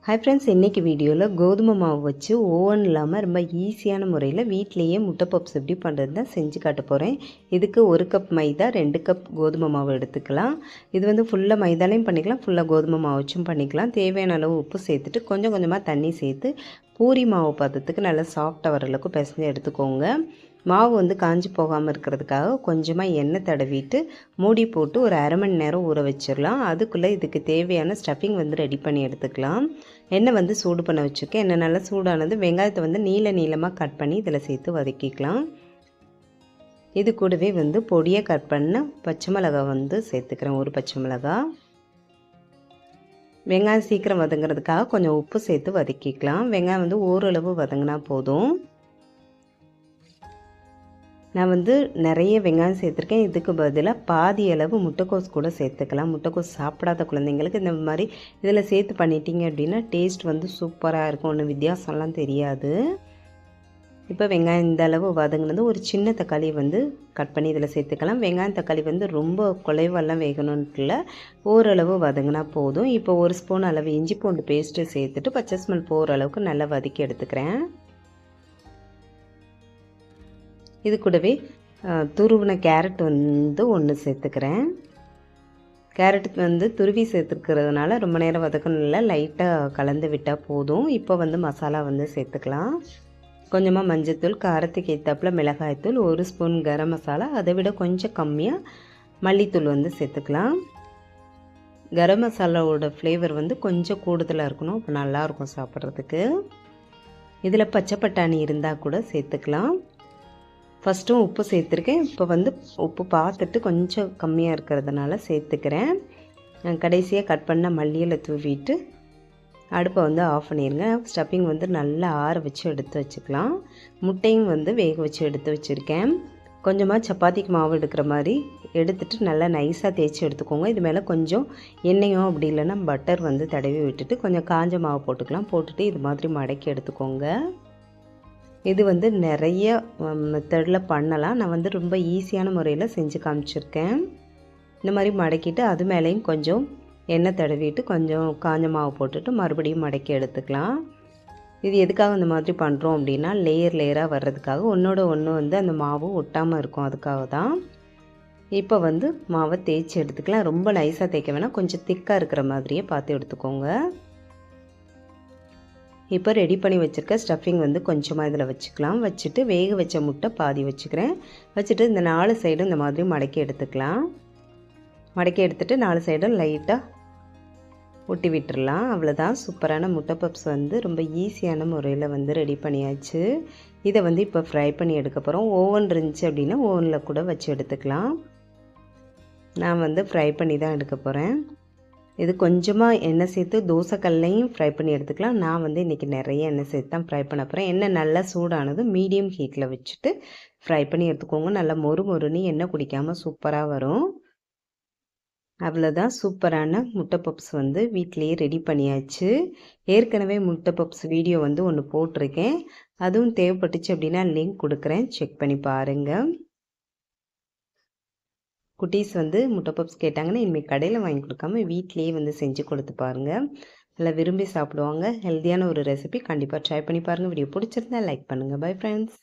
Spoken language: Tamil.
ஹாய் ஃப்ரெண்ட்ஸ், இன்றைக்கி வீடியோவில் கோதுமை மாவு வச்சு ஓவன் இல்லாமல் ரொம்ப ஈஸியான முறையில் வீட்டிலையே முட்டை பப்ஸ் எப்படி பண்ணுறது தான் செஞ்சு காட்ட போகிறேன். இதுக்கு 1 கப் மைதா 2 கப் கோதுமை மாவு எடுத்துக்கலாம். இது வந்து ஃபுல்லாக மைதாலையும் பண்ணிக்கலாம், ஃபுல்லாக கோதுமை மாவு வச்சும் பண்ணிக்கலாம். தேவையான அளவு உப்பு சேர்த்துட்டு கொஞ்சம் கொஞ்சமாக தண்ணி சேர்த்து பூரி மாவு பதத்துக்கு நல்லா சாஃப்டாக வர அளவுக்கு பிசைஞ்சு எடுத்துக்கோங்க. மாவு வந்து காஞ்சி போகாமல் இருக்கிறதுக்காக கொஞ்சமாக எண்ணெய் தடவிட்டு மூடி போட்டு ஒரு அரை மணி நேரம் ஊற வச்சிடலாம். அதுக்குள்ளே இதுக்கு தேவையான ஸ்டஃபிங் வந்து ரெடி பண்ணி எடுத்துக்கலாம். எண்ணெய் வந்து சூடு பண்ண வச்சுருக்கேன். எண்ணெய் நல்லா சூடானது வெங்காயத்தை வந்து நீளமாக கட் பண்ணி இதில் சேர்த்து வதக்கிக்கலாம். இது கூடவே வந்து பொடியாக கட் பண்ண பச்சை மிளகாய் வந்து சேர்த்துக்கிறேன், ஒரு பச்சை மிளகாய். வெங்காயம் சீக்கிரம் வதங்கிறதுக்காக கொஞ்சம் உப்பு சேர்த்து வதக்கிக்கலாம். வெங்காயம் வந்து ஓரளவு வதங்கினா போதும். நான் வந்து நிறைய வெங்காயம் சேர்த்துருக்கேன். இதுக்கு பதிலாக பாதி அளவு முட்டைக்கோஸ் கூட சேர்த்துக்கலாம். முட்டைக்கோஸ் சாப்பிடாத குழந்தைங்களுக்கு இந்த மாதிரி இதில் சேர்த்து பண்ணிட்டீங்க அப்படின்னா டேஸ்ட் வந்து சூப்பராக இருக்கும். ஒன்றும் வித்தியாசம்லாம் தெரியாது. இப்போ வெங்காயம் இந்த அளவு வதங்கினது ஒரு சின்ன தக்காளி வந்து கட் பண்ணி இதில் சேர்த்துக்கலாம். வெங்காயம் தக்காளி வந்து ரொம்ப குலைவெல்லாம் வேகணும்னு இல்லை, ஓரளவு வதங்கினா போதும். இப்போ ஒரு ஸ்பூன் அளவு இஞ்சி பூண்டு பேஸ்ட்டு சேர்த்துட்டு பச்சை ஸ்மெல் போகிற அளவுக்கு நல்லா வதக்கி எடுத்துக்கிறேன். இது கூடவே துருவின கேரட் வந்து ஒன்று சேர்த்துக்கிறேன். கேரட் வந்து துருவி சேர்த்துக்கிறதுனால ரொம்ப நேரம் வதக்கணும் இல்லை, லைட்டாக கலந்து விட்டால் போதும். இப்போ வந்து மசாலா வந்து சேர்த்துக்கலாம். கொஞ்சமாக மஞ்சள்தூள், காரத்துக்கு ஏற்றாப்புல மிளகாய்த்தூள், ஒரு ஸ்பூன் கரம் மசாலா, அதை விட கொஞ்சம் கம்மியாக மல்லித்தூள் வந்து சேர்த்துக்கலாம். கரம் மசாலாவோட ஃப்ளேவர் வந்து கொஞ்சம் கூடுதலாக இருக்கணும், இப்போ நல்லாயிருக்கும் சாப்பிட்றதுக்கு. இதில் பச்சை பட்டாணி இருந்தால் கூட சேர்த்துக்கலாம். ஃபஸ்ட்டும் உப்பு சேர்த்துருக்கேன். இப்போ வந்து உப்பு பார்த்துட்டு கொஞ்சம் கம்மியாக இருக்கிறதுனால சேர்த்துக்கிறேன். கடைசியாக கட் பண்ண மல்லியில் தூவிட்டு அடுப்பை வந்து ஆஃப் பண்ணிடுங்க. ஸ்டஃபிங் வந்து நல்லா ஆற வச்சு எடுத்து வச்சுக்கலாம். முட்டையும் வந்து வேக வச்சு எடுத்து வச்சுருக்கேன். கொஞ்சமாக சப்பாத்திக்கு மாவு எடுக்கிற மாதிரி எடுத்துகிட்டு நல்லா நைஸாக தேய்ச்சி எடுத்துக்கோங்க. இது மேலே கொஞ்சம் எண்ணெயும் அப்படி இல்லைன்னா பட்டர் வந்து தடவி விட்டுட்டு கொஞ்சம் காஞ்ச மாவு போட்டுக்கலாம். போட்டுட்டு இது மாதிரி மடக்கி எடுத்துக்கோங்க. இது வந்து நிறைய மெத்தடில் பண்ணலாம். நான் வந்து ரொம்ப ஈஸியான முறையில் செஞ்சு காமிச்சிருக்கேன். இந்த மாதிரி மடக்கிட்டு அது மேலேயும் கொஞ்சம் எண்ணெய் தடவிட்டு கொஞ்சம் காஞ்ச மாவு போட்டுட்டு மறுபடியும் மடக்கி எடுத்துக்கலாம். இது எதுக்காக இந்த மாதிரி பண்ணுறோம் அப்படின்னா லேயராக வர்றதுக்காக, ஒன்றோட ஒன்று வந்து அந்த மாவு ஒட்டாமல் இருக்கும், அதுக்காக தான். இப்போ வந்து மாவை தேய்ச்சி எடுத்துக்கலாம். ரொம்ப நைஸாக தேய்க்க வேணாம், கொஞ்சம் திக்காக இருக்கிற மாதிரியே பார்த்து எடுத்துக்கோங்க. இப்போ ரெடி பண்ணி வச்சுருக்க ஸ்டஃபிங் வந்து கொஞ்சமாக இதில் வச்சுக்கலாம். வச்சுட்டு வேக வச்ச முட்டை பாதி வச்சுக்கிறேன். வச்சுட்டு இந்த 4 சைடும் இந்த மாதிரி மடக்கி எடுத்துக்கலாம். மடக்கி எடுத்துகிட்டு 4 சைடும் லைட்டாக ஒட்டி விட்டுடலாம். அவ்வளோதான், சூப்பரான முட்டை பப்ஸ் வந்து ரொம்ப ஈஸியான முறையில் வந்து ரெடி பண்ணியாச்சு. இதை வந்து இப்போ ஃப்ரை பண்ணி எடுக்க போகிறோம். ஓவன் இருந்துச்சு அப்படின்னா ஓவனில் கூட வச்சு எடுத்துக்கலாம். நான் வந்து ஃப்ரை பண்ணி தான் எடுக்க போகிறேன். இது கொஞ்சமாக எண்ணெய் சேர்த்து தோசைக்கல்லையும் ஃப்ரை பண்ணி எடுத்துக்கலாம். நான் வந்து இன்றைக்கி நிறைய எண்ணெய் சேர்த்து தான் ஃப்ரை பண்ண போகிறேன். எண்ணெய் நல்லா சூடானதும் மீடியம் ஹீட்டில் வச்சுட்டு ஃப்ரை பண்ணி எடுத்துக்கோங்க. நல்லா மொறுன்னு எண்ணெய் குடிக்காமல் சூப்பராக வரும். அவ்வளோதான், சூப்பரான முட்டை பப்ஸ் வந்து வீட்டிலையே ரெடி பண்ணியாச்சு. ஏற்கனவே முட்டை பப்ஸ் வீடியோ வந்து ஒன்று போட்டிருக்கேன். அதுவும் தேவைப்பட்டுச்சு அப்படின்னா லிங்க் கொடுக்குறேன், செக் பண்ணி பாருங்கள். குட்டீஸ் வந்து முட்டை பப்ஸ் கேட்டாங்கன்னா இனிமேல் கடையில் வாங்கி கொடுக்காம வீட்லேயே வந்து செஞ்சு கொடுத்து பாருங்கள். நல்லா விரும்பி சாப்பிடுவாங்க. ஹெல்த்தியான ஒரு ரெசிபி, கண்டிப்பாக ட்ரை பண்ணி பாருங்கள். வீடியோ பிடிச்சிருந்தா லைக் பண்ணுங்கள். Bye friends.